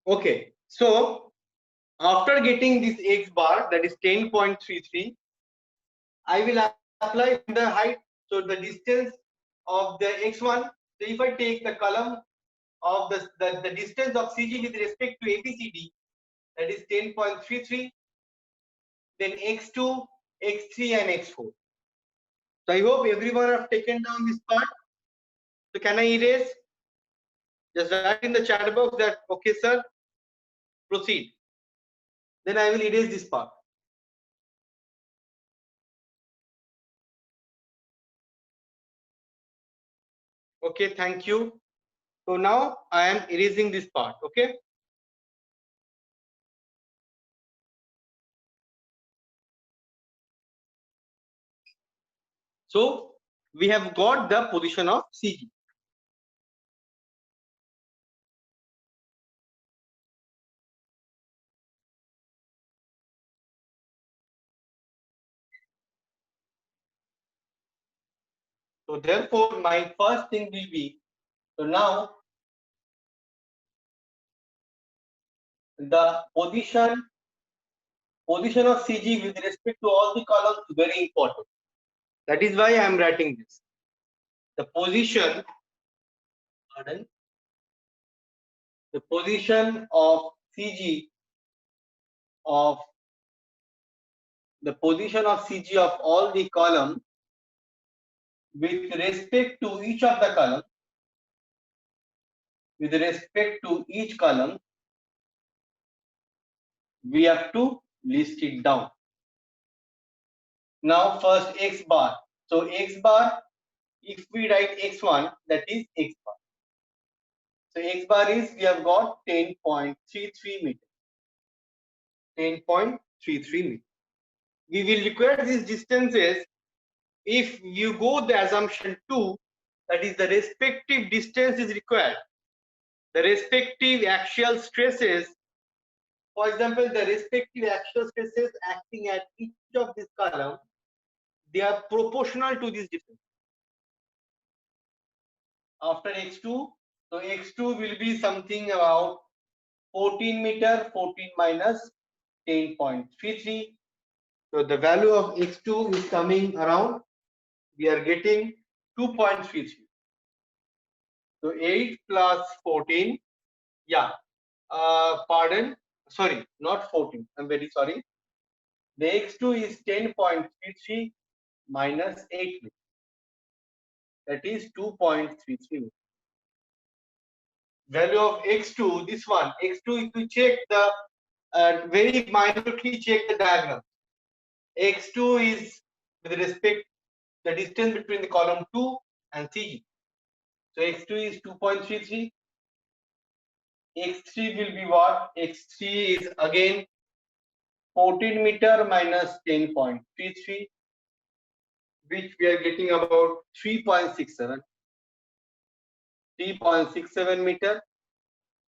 Okay, so after getting this X bar, that is 10.33, I will apply the height. So the distance of the X1. So if I take the column of the distance of CG with respect to ABCD, that is 10.33, then X2, X3 and X4. So I hope everyone have taken down this part. So can I erase? Just write in the chat box that okay sir, proceed. Then I will erase this part. Okay, thank you. So now I am erasing this part. Okay. So we have got the position of CG. So therefore, my first thing will be, so now the position of CG with respect to all the columns is very important. That is why I am writing this. The position, pardon, the position of CG of all the columns with respect to each of the column, with respect to each column, we have to list it down. Now first X bar. So X bar, if we write X1, that is X bar. So X bar is, we have got 10.33 meter. 10.33 meter. We will require these distances if you go the assumption 2, that is the respective distance is required. The respective axial stresses, for example, the respective axial stresses acting at each of this column, they are proportional to this distance. After X2, so X2 will be something about 14 meter, 14 minus 10.33. So the value of X2 is coming around, we are getting 2.33. So 8 plus 14, yeah, pardon, sorry, not 14, I'm very sorry. The X2 is 10.33 minus 8, that is 2.33. Value of X2, this one, X2, if you check the, very minutely check the diagram. X2 is with respect the distance between the column 2 and CG. So X2 is 2.33. X3 will be what? X3 is again 14 meter minus 10.33, which we are getting about 3.67. 3.67 meter,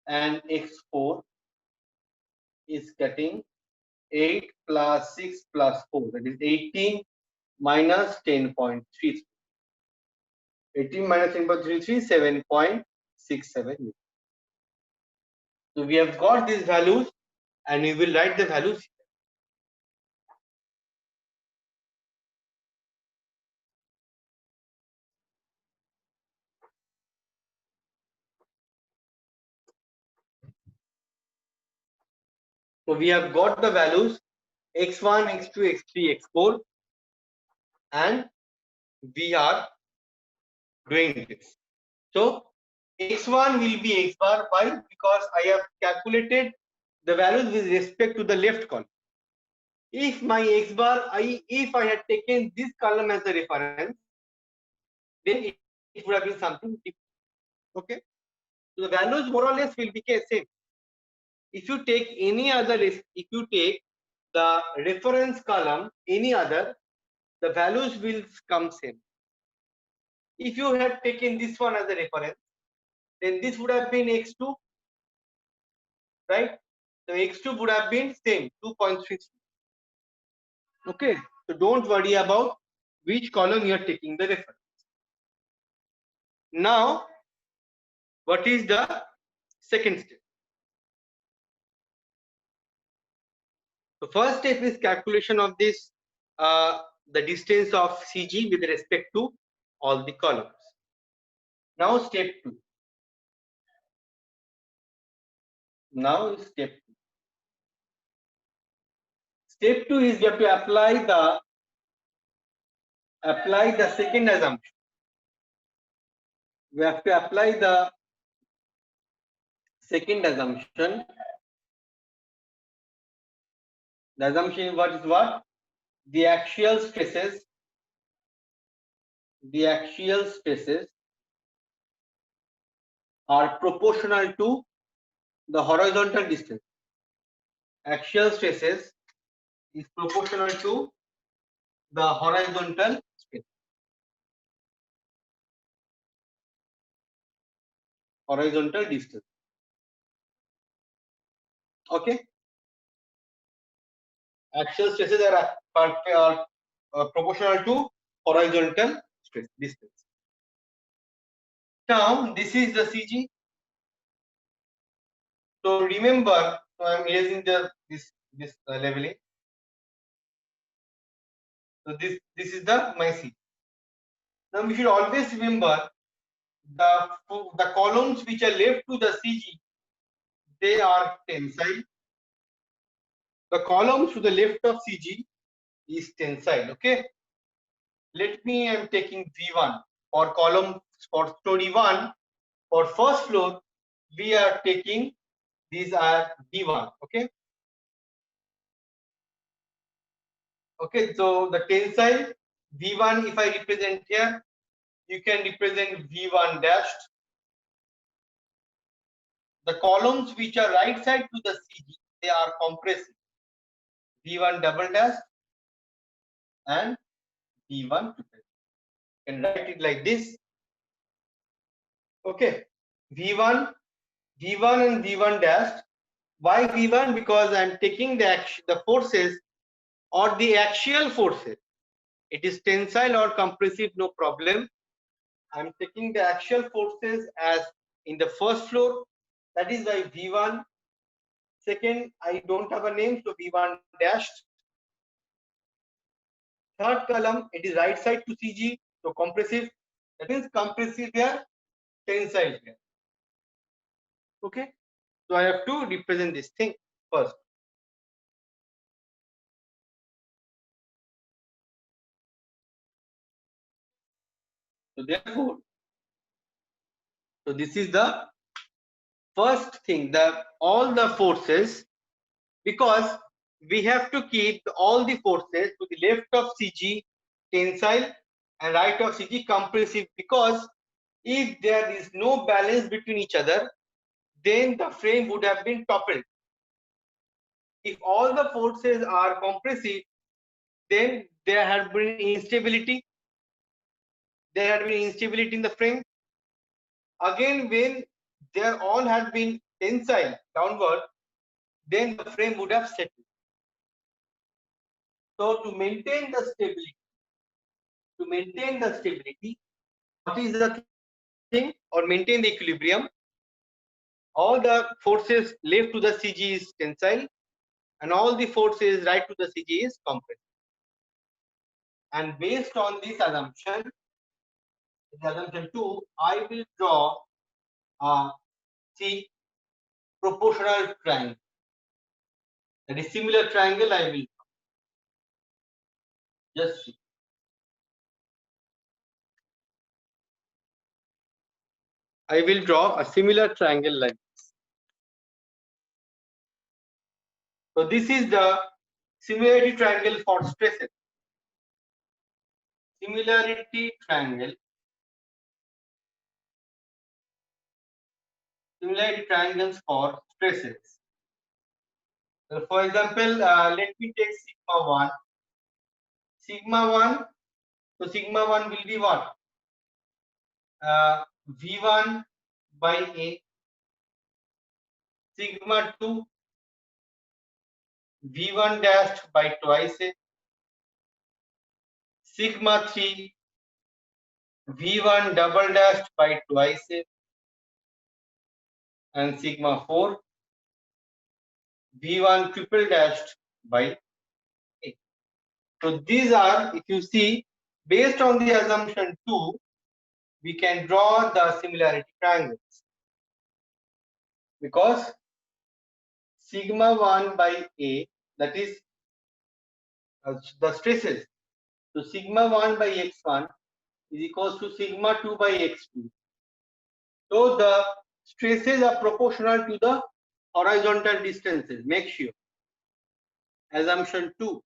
and X4 is getting 8 plus 6 plus 4, that is 18 minus 10.33. 18 minus 10.33, 7.67 meters. So we have got these values and we will write the values here. So we have got the values X1, X2, X3, X4, and we are doing this. So X1 will be X bar. Why? Because I have calculated the values with respect to the left column. If my X bar, if I had taken this column as a reference, then it would have been something different. Okay. So the values more or less will be same. If you take any other, if you take the reference column, any other, the values will come same. If you had taken this one as a reference, then this would have been X2, right? So X2 would have been same, 2.6. Okay, so don't worry about which column you are taking the reference. Now, what is the second step? The first step is calculation of this, the distance of CG with respect to all the columns. Now step 2. Now step 2. Step 2 is you have to apply the second assumption. We have to apply the second assumption. The assumption is what? The axial stresses are proportional to the horizontal distance. Axial stresses is proportional to the horizontal space. Horizontal distance. Okay. Axial stresses are proportional to horizontal stress distance. Now this is the CG. So remember, so I am erasing this leveling. So this is my CG. Now we should always remember the columns which are left to the CG, they are tensile. The columns to the left of CG is tensile. Okay. Let me, I'm taking V1 for column for story 1. For first floor, we are taking these are V1. Okay. Okay. So the tensile V1, if I represent here, you can represent V1 dashed. The columns which are right side to the CG, they are compressive. V1 double dash and V1 triple. You can write it like this. Okay. V1 and V1 dash. Why V1? Because I'm taking the forces or the axial forces. It is tensile or compressive, no problem. I'm taking the axial forces as in the first floor. That is why V1. Second, I don't have a name, so V1 dashed. Third column, it is right side to CG, so compressive. That means compressive here, tensile here. Okay. So I have to represent this thing first. So therefore, so this is the first thing, all the forces, because we have to keep all the forces to the left of CG tensile and right of CG compressive, because if there is no balance between each other, then the frame would have been toppled. If all the forces are compressive, then there had been instability. There had been instability in the frame. Again, when they all had been tensile downward, then the frame would have settled. So to maintain the stability, what is the thing, or maintain the equilibrium? All the forces left to the CG is tensile, and all the forces right to the CG is compressive. And based on this assumption, assumption 2, I will draw a proportional triangle. That is similar triangle I will just see. I will draw a similar triangle like this. So this is the similarity triangle for stresses. Similarity triangle. Similarity triangles for stresses. So for example, let me take sigma 1. Sigma 1. So sigma 1 will be what? V1 by A. Sigma 2. V1 dashed by twice A. Sigma 3. V1 double dashed by twice A. And sigma 4. V1 triple dashed by A. So these are, if you see, based on the assumption 2, we can draw the similarity triangles, because sigma 1 by A, that is the stresses. So sigma 1 by x1 is equals to sigma 2 by x2. So the stresses are proportional to the horizontal distances. Make sure. Assumption 2.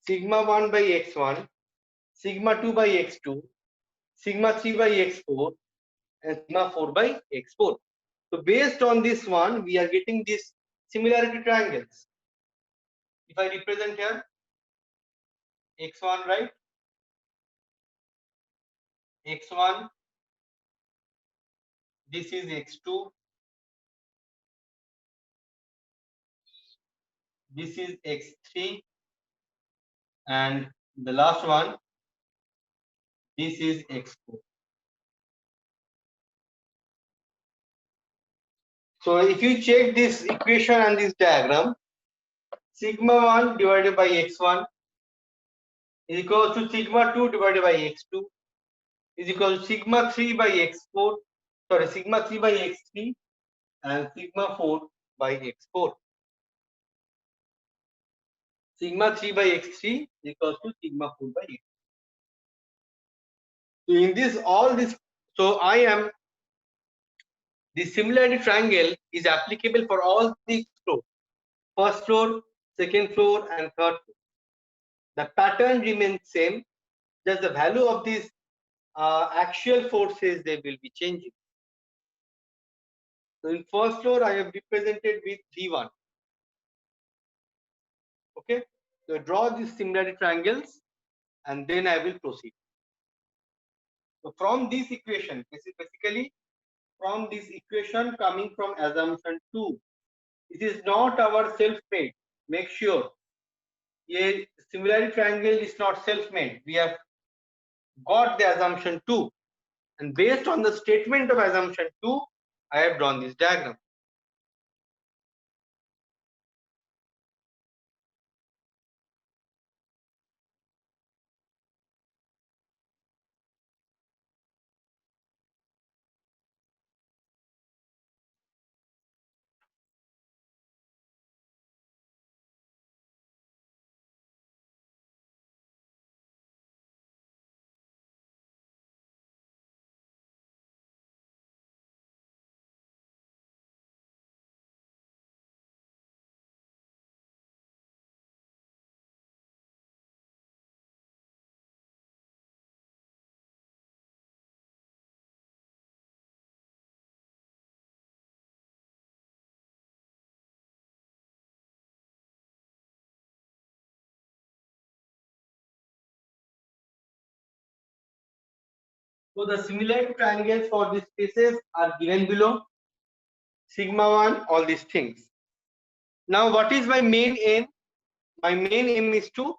Sigma 1 by x1, sigma 2 by x2, sigma 3 by x4, and sigma 4 by x4. So based on this one, we are getting these similarity triangles. If I represent here x1, right? x1, this is x2, this is x3, and the last one, this is x4. So if you check this equation and this diagram, sigma 1 divided by x1 is equal to sigma 2 divided by x2 is equal to sigma 3 by x4, sorry, sigma 3 by x3 and sigma 4 by x4. Sigma 3 by x3 is equal to sigma 4 by x4. So in this, all this, so I am, the similarity triangle is applicable for all these floors. First floor, second floor, and third floor. The pattern remains same, just the value of these axial forces, they will be changing. So in first floor, I have represented with V1. Okay, so draw these similarity triangles and then I will proceed. So from this equation, basically from this equation coming from assumption 2, it is not our self-made. Make sure a similarity triangle is not self-made. We have got the assumption 2, and based on the statement of assumption 2, I have drawn this diagram. So the similarity triangles for these spaces are given below. Sigma 1, all these things. Now, what is my main aim? My main aim is to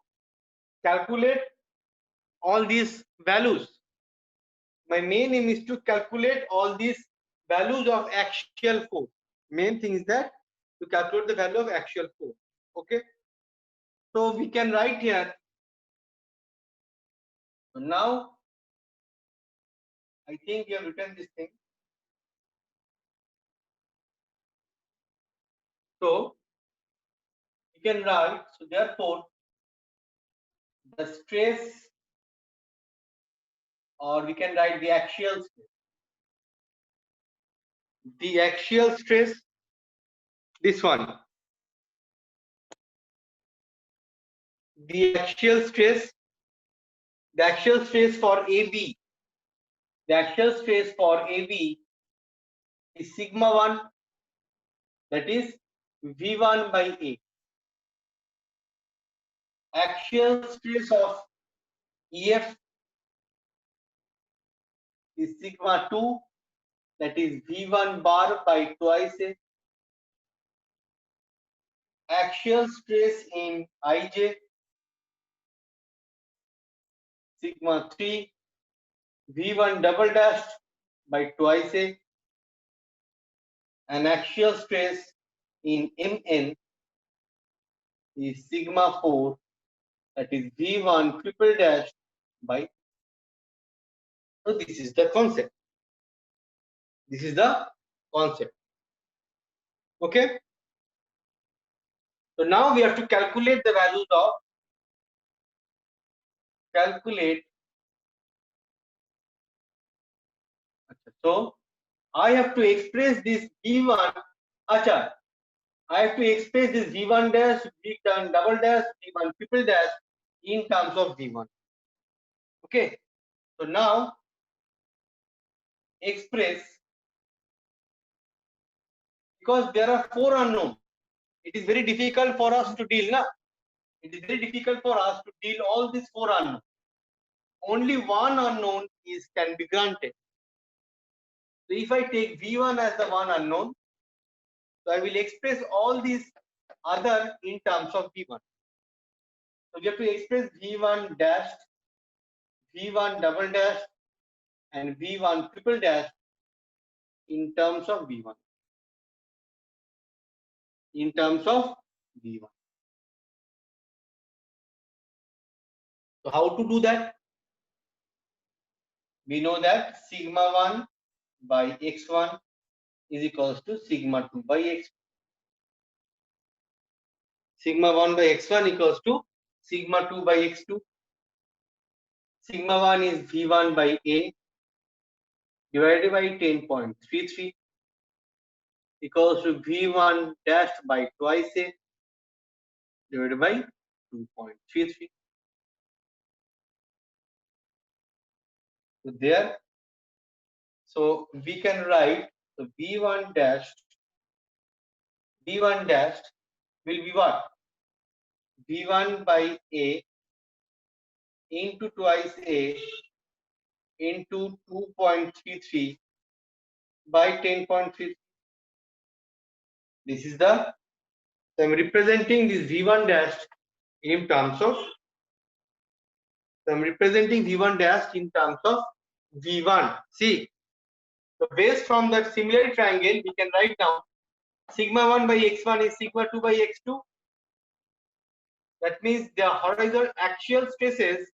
calculate all these values. My main aim is to calculate all these values of axial force. Main thing is that to calculate the value of axial force. Okay. So we can write here. So now I think we have written this thing. So we can write. So therefore, the stress, or we can write the axial stress. The axial stress, this one. The axial stress for AB, the axial stress for AB is sigma 1, that is V1 by A. Axial stress of EF is sigma 2, that is V1 bar by twice A. Axial stress in IJ, sigma 3, V1 double dash by twice A. and axial stress in Mn is sigma 4, that is V1 triple dash by. So this is the concept. This is the concept. Okay. So now we have to calculate the values of calculate. So I have to express this V1. Acha, I have to express this V1 dash, V1 double dash, V1 triple dash in terms of V1. Okay. So now express, because there are 4 unknowns. It is very difficult for us to deal. Na? It is very difficult for us to deal all these 4 unknowns. Only one unknown can be granted. So if I take V1 as the one unknown, so I will express all these other in terms of V1. So we have to express V1 dash, V1 double dash, and V1 triple dash in terms of V1. In terms of V1. So how to do that? We know that sigma 1 by x1 is equals to sigma 2 by x2. Sigma 1 by x1 equals to sigma 2 by x2. Sigma 1 is V1 by A divided by 10.33 equals to V1 dashed by twice A divided by 2.33. So there, so we can write the V1 dashed will be what? V1 by A into twice A into 2.33 by 10.3. This is the, so I'm representing this V1 dash in terms of, so I'm representing V1 dash in terms of V1. See, so based from that similarity triangle, we can write down sigma 1 by x1 is sigma 2 by x2. That means the horizontal axial stresses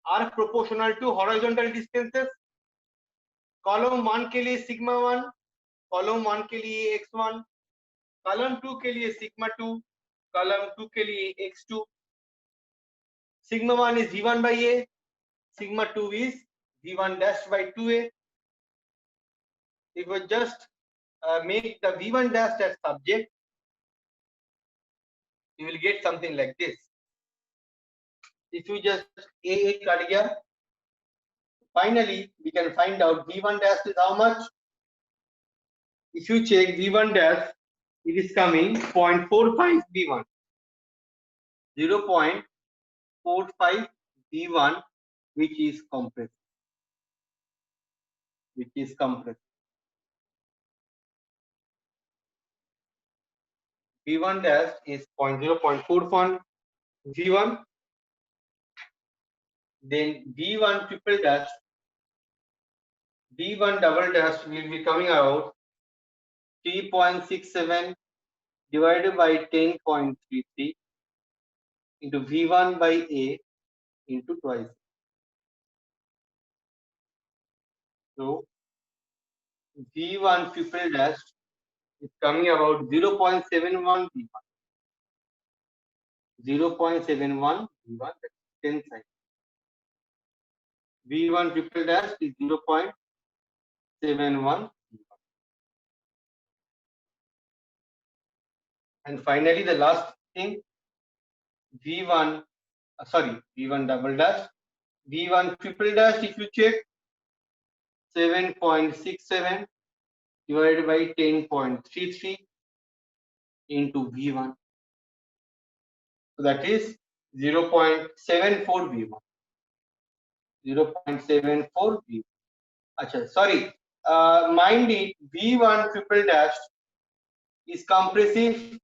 are proportional to horizontal distances. Column 1 के लिए sigma 1, column 1 के लिए x1, column 2 के लिए sigma 2, column 2 के लिए x2. Sigma 1 is V1 by A, sigma 2 is V1 dash by 2A. If we just make the V1 dash as subject, you will get something like this. If you just A cut here, finally we can find out V1 dash is how much. If you check V1 dash, it is coming 0.45 V1, 0.45 V1, which is compressed. V1 dash is 0.41 V1. Then V1 triple dash, V1 double dash will be coming out 3.67 divided by 10.33 into V1 by A into twice. So V1 triple dash is coming about 0.71 V1. 0.71 V1, that's 10 side. V1 triple dash is 0.71 V1. And finally, the last thing, V1 double dash, V1 triple dash, if you check, 7.67 divided by 10.33 into V1. So that is 0.74 V1. 0.74 V1. Achha, sorry. Mind it, V1 triple dash is compressive,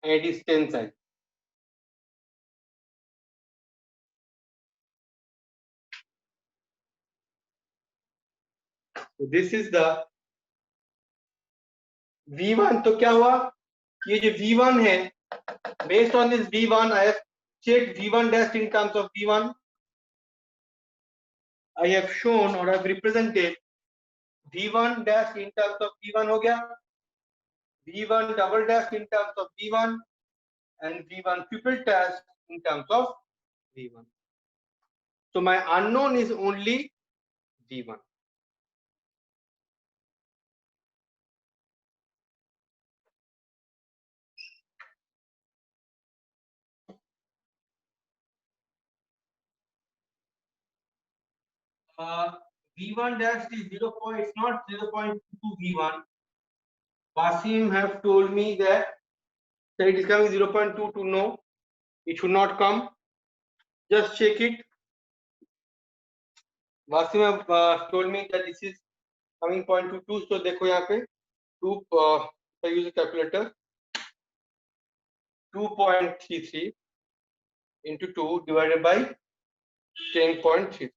and it is tensile. This is the V1. तो क्या हुआ, ये जो V1 है, based on this V1 I have checked V1 dash in terms of V1. I have shown or I have represented V1 dash in terms of V1 हो गया, V1 double dash in terms of V1 and V1 triple dash in terms of V1. So my unknown is only V1. V1 dash is 0. It's not 0.2 V1. Wasim have told me that it is coming 0.2 to no. It should not come. Just check it. Wasim have told me that this is coming 0.22. So देखो यहाँ पे 2. If I use a calculator, 2.33 into 2 divided by 10.33.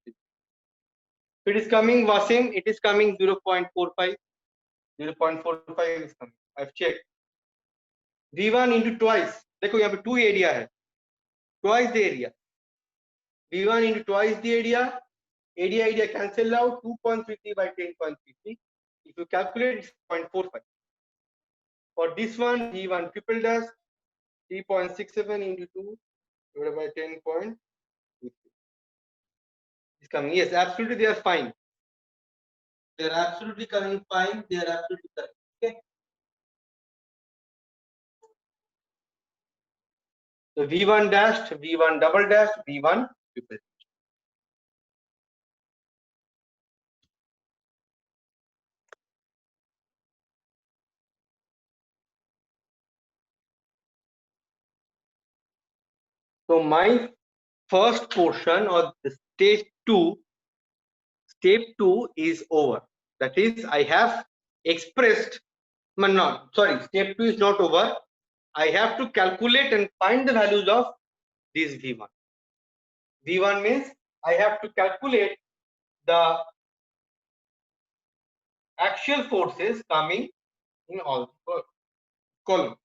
It is coming, Wasim. It is coming 0.45. 0.45 is coming. I've checked. V1 into twice. देखो यहाँ पे 2 area है. Twice the area. V1 into twice the area. Area cancel out. 2.33 by 10.33. If you calculate, it's 0.45. For this one, V1 triple dash 3.67 into 2 divided by 10.33 is coming. Yes, absolutely, they are fine. They are absolutely coming fine. They are absolutely correct. Okay. So V1 dashed, V1 double dash, V1 triple. So my first portion or the step two is over. That is, I have expressed, not sorry, step two is not over. I have to calculate and find the values of this V1. V1 means I have to calculate the axial forces coming in all column.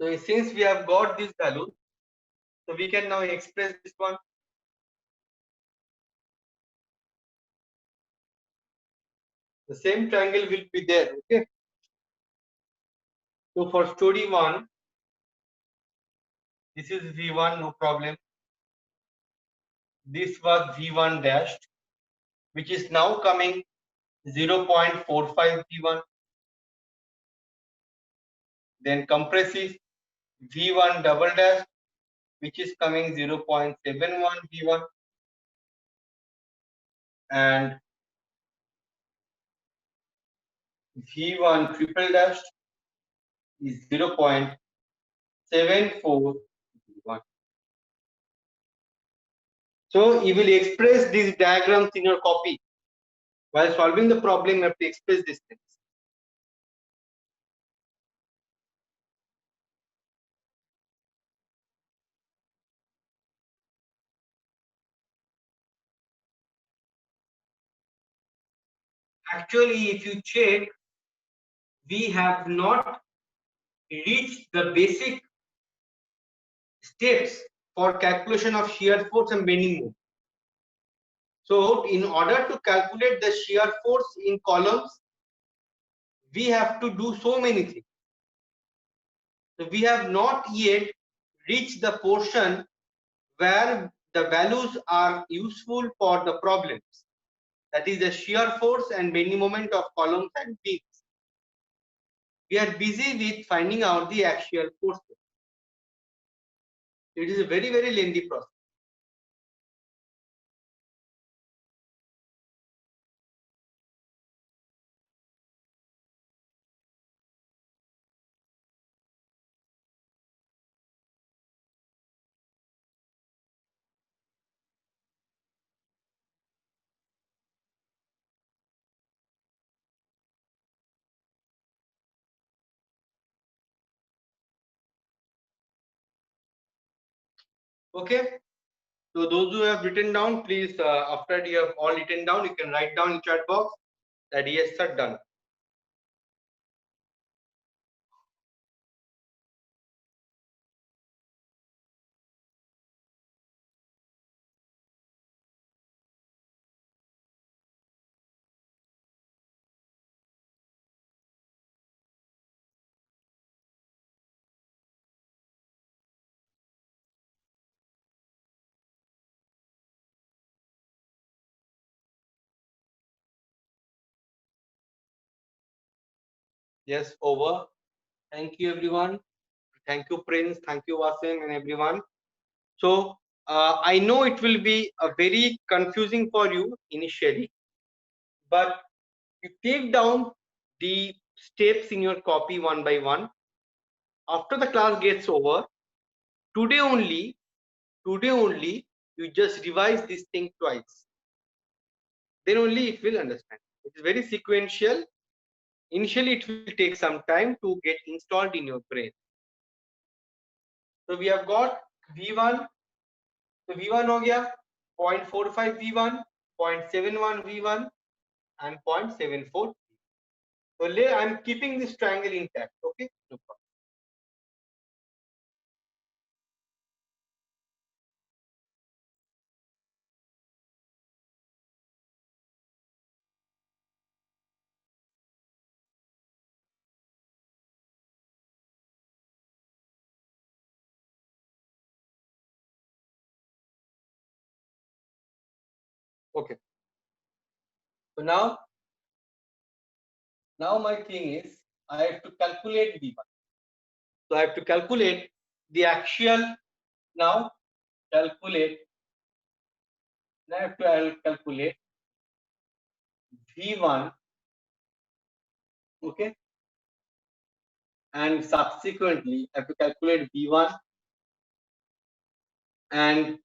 So since we have got this value, so we can now express this one. The same triangle will be there. Okay. So for story 1, this is V1, no problem. This was V1 dashed, which is now coming 0.45 V1. Then compressive V1 double dash, which is coming 0.71 V1. And V1 triple dash is 0.74 V1. So you will express these diagrams in your copy. While solving the problem, you have to express these things. Actually, if you check, we have not reached the basic steps for calculation of shear force and bending moment. So in order to calculate the shear force in columns, we have to do so many things. So we have not yet reached the portion where the values are useful for the problems. That is the shear force and bending moment of columns and beams. We are busy with finding out the axial forces. It is a very, very lengthy process. Okay. So those who have written down, please, after you have all written down, you can write down in chat box that yes, sir, done. Yes, over. Thank you, everyone. Thank you, Prince. Thank you, Wasim, and everyone. So I know it will be a very confusing for you initially, but you take down the steps in your copy one by one. After the class gets over, today only, you just revise this thing twice. Then only it will understand. It is very sequential. Initially, it will take some time to get installed in your brain. So we have got V1. So V1 हो गया 0.45 V1, 0.71 V1, and 0.74. So I'm keeping this triangle intact. Okay, no problem. Okay. So now my thing is I have to calculate V1. So I have to calculate the axial. Now calculate. Now I have to calculate V1. Okay. And subsequently I have to calculate V1 and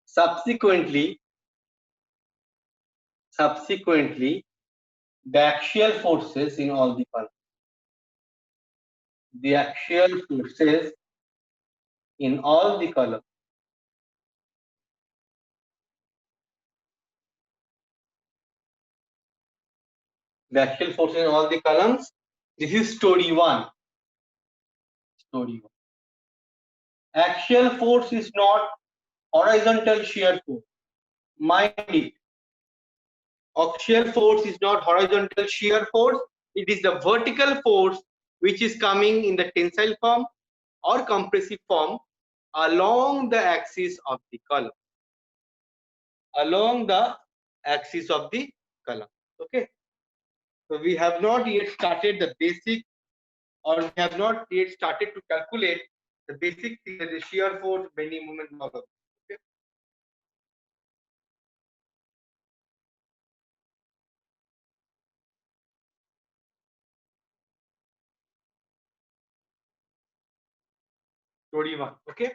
subsequently the axial forces in all the columns. The axial forces in all the columns. The axial forces in all the columns. This is story 1. Story 1. Axial force is not horizontal shear force. Mind it. Axial force is not horizontal shear force. It is the vertical force which is coming in the tensile form or compressive form along the axis of the column. Along the axis of the column. Okay. So we have not yet started the basic, or we have not yet started to calculate the basic thing, the shear force, bending moment, all of it. Okay. Story 1. Okay.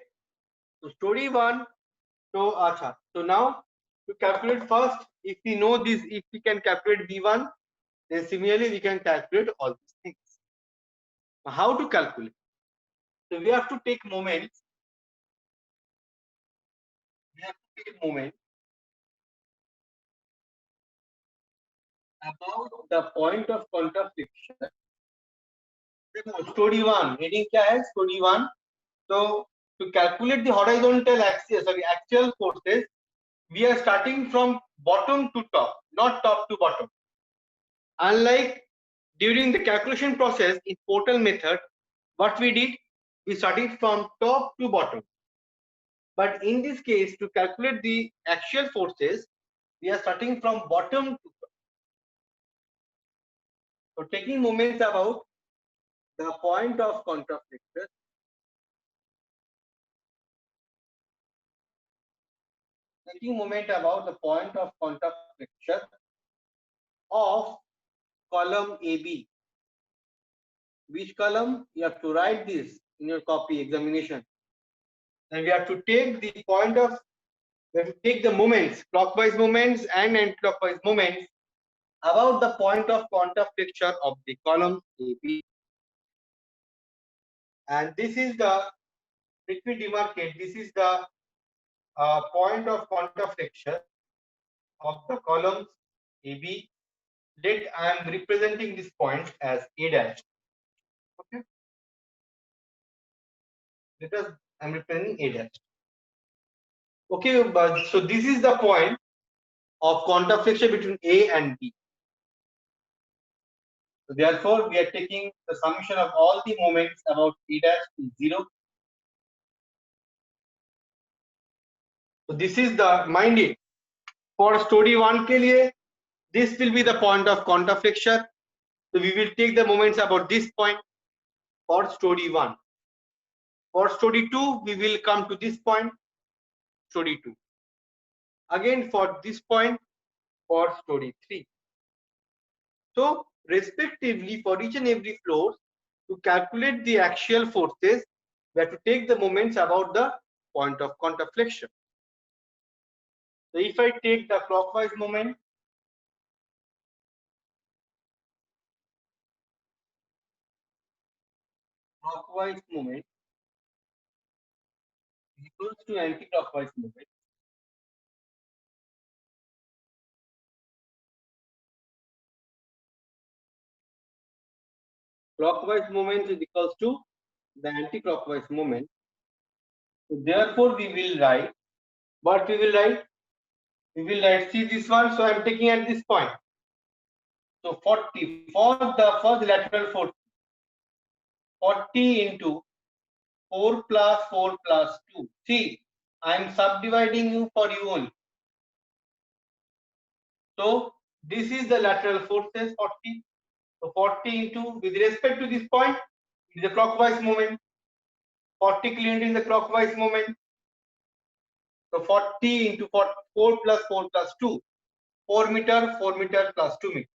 So story 1. So acha. So now to calculate first, if we know this, if we can calculate V1, then similarly we can calculate all these things. Now, how to calculate? So we have to take moments. We have to take moments about the point of contact friction. Story 1. Heading क्या है? Story 1. So to calculate the horizontal axis, axial forces, we are starting from bottom to top, not top to bottom. Unlike during the calculation process in portal method, what we did, we started from top to bottom. But in this case, to calculate the axial forces, we are starting from bottom to top. So taking moments about the point of contact friction. Taking moment about the point of contact friction of column AB. Which column? You have to write this in your copy examination. And we have to take the point of, we have to take the moments, clockwise moments and anti-clockwise moments about the point of contact friction of the column AB. And this is the, let me demarcate, this is the point of counterflexion of the columns AB. Let I am representing this point as A dash. Okay. Let us I am representing A dash. Okay, but so this is the point of counterflexion between A and B. So therefore, we are taking the summation of all the moments about A dash is 0. So this is the mind it. For story 1 के लिए, this will be the point of counterflexion. So we will take the moments about this point for story 1. For story 2, we will come to this point, story 2. Again for this point for story 3. So respectively for each and every floor, to calculate the axial forces, we have to take the moments about the point of counterflexion. So if I take the clockwise moment, equals to anti-clockwise moment. Clockwise moment is equals to the anti-clockwise moment. So therefore, we will write. What we will write? We will write. See this one. So I am taking at this point. So 40 for the first lateral force. 40 into 4 plus 4 plus 2. See, I am subdividing you for you only. So this is the lateral forces 40. So 40 into, with respect to this point, it is a clockwise moment. 40 clearly in the clockwise moment. So 40 into 4 plus 4 plus 2. 4 meter, 4 meter plus 2 meter.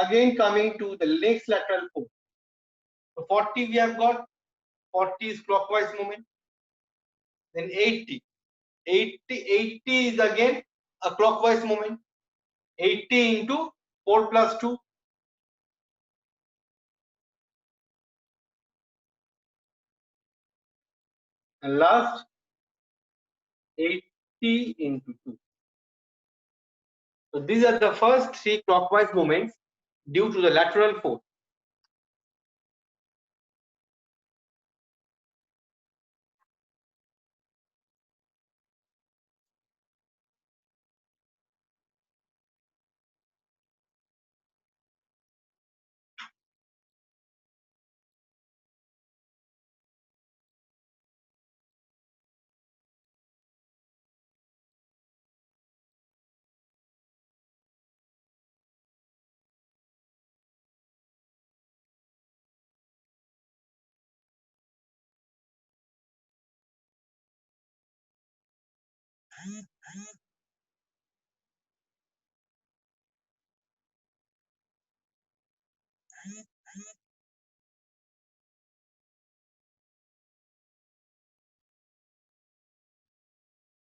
Again coming to the next lateral force. So 40 we have got. 40 is clockwise moment. Then 80. 80 is again a clockwise moment. 80 into 4 plus 2. And last 80 into 2. So these are the first 3 clockwise moments due to the lateral force.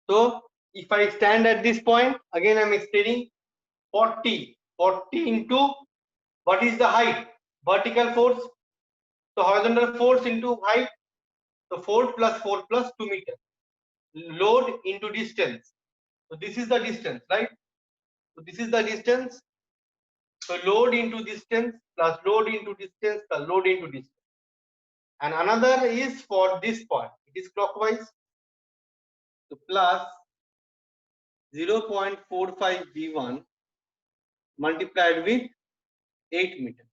So if I stand at this point, again I am explaining 40. 40 into what is the height? Vertical force. So horizontal force into height. So 4 plus 4 plus 2 meter. Load into distance. So this is the distance, right? So this is the distance. So load into distance plus load into distance plus load into distance. And another is for this point. It is clockwise. So plus 0.45 V1 multiplied with 8 meter.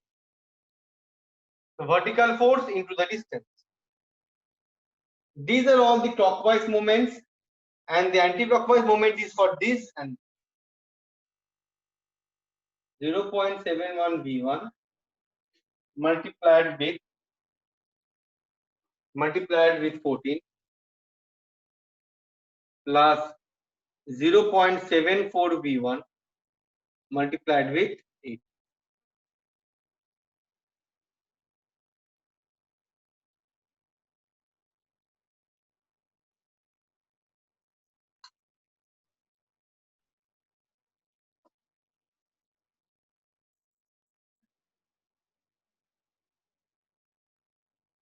So vertical force into the distance. These are all the clockwise moments, and the anti-clockwise moment is for this and 0.71 V1 multiplied with 14 plus 0.74 V1 multiplied with 8.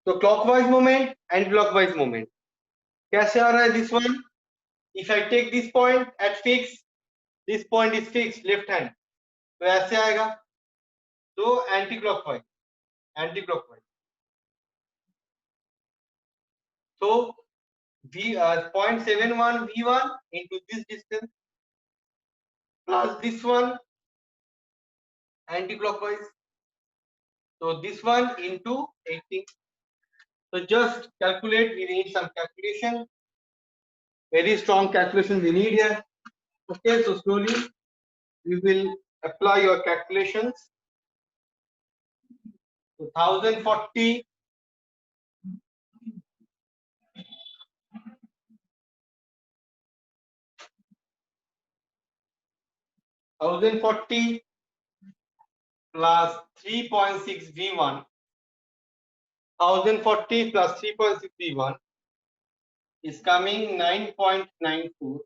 So clockwise moment, anti-clockwise moment. कैसे आ रहा है this one? If I take this point at fix, this point is fix left hand, तो ऐसे आएगा, तो anti clockwise, anti clockwise. So V 0.71 V1 into this distance plus this one anti-clockwise. So this one into 80. So just calculate. We need some calculation. Very strong calculation we need here. Okay, so slowly we will apply your calculations. So 1040 1040 plus 3.6 V1. 1040 plus 3.6 V1 is coming 9.94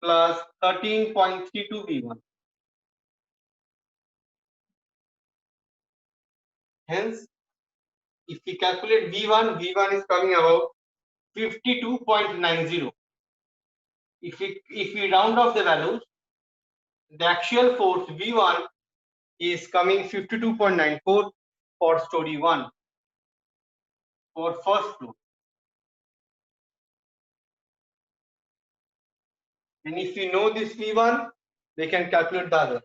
plus 13.32 V1. Hence, if we calculate V1, V1 is coming about 52.90. If we round off the values, the actual force V1 is coming 52.94 for story 1 for first floor. And if we know this V1, we can calculate the other.